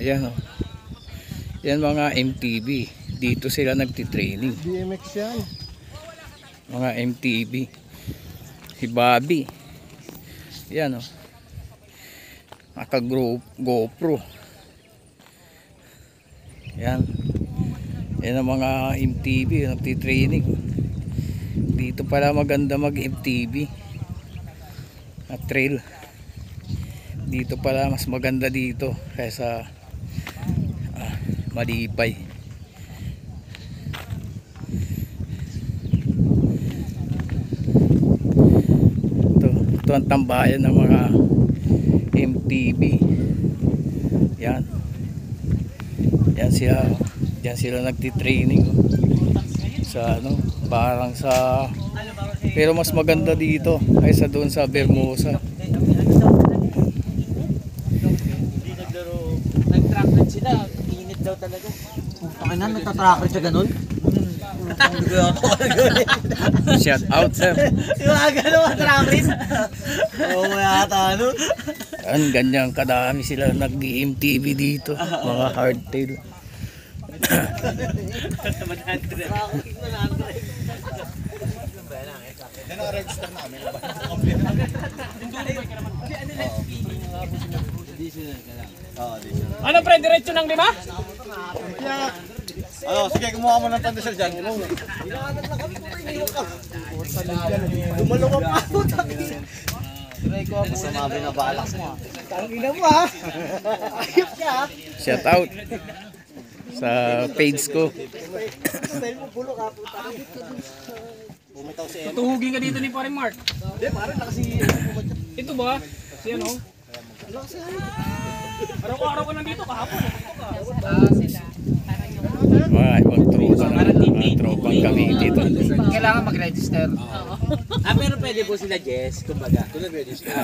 Ayan o. Yan mga MTB. Dito sila nagtitraining. BMX yan. Mga MTB. Si Bobby. Ayan o. Naka GoPro. Yan. Yan ang mga MTB. Nagtitraining. Dito pala maganda mag MTB. At trail. Dito pala mas maganda dito kaysa Malipay. Ito ang tambayan ng mga MTB. Yan. Yan sila nagti-training sa parang sa, pero mas maganda dito kaysa doon sa Bermosa. Nag-tracklet sila, init daw talaga. Pakay na, nagtatracker siya ganun. Shout out sir. Yung gano'n tracklet. Oo yata ano. Ganyan kadami sila nag-MTV dito, mga hardtail. register namin. Ano pre, diretso ng 5? Ano, sige, kumuha mo ng pandesal dyan. Gumalaw ka pa. Sumabi na balak mo. Tangina mo ha. Ayop ka. Shout out sa page ko. Style mo bulo ka puta. Bumitaw si Emma. Tuhugin ka dito ni Pare Mark. Hindi, parang nakasi. Ito ba? Si ano? Araw-araw ka nandito kahapon. Mga ibang tropang kami dito. Kailangan mag-register. Pero pwede po sila, Jess, kumbaga. Kung nag-register.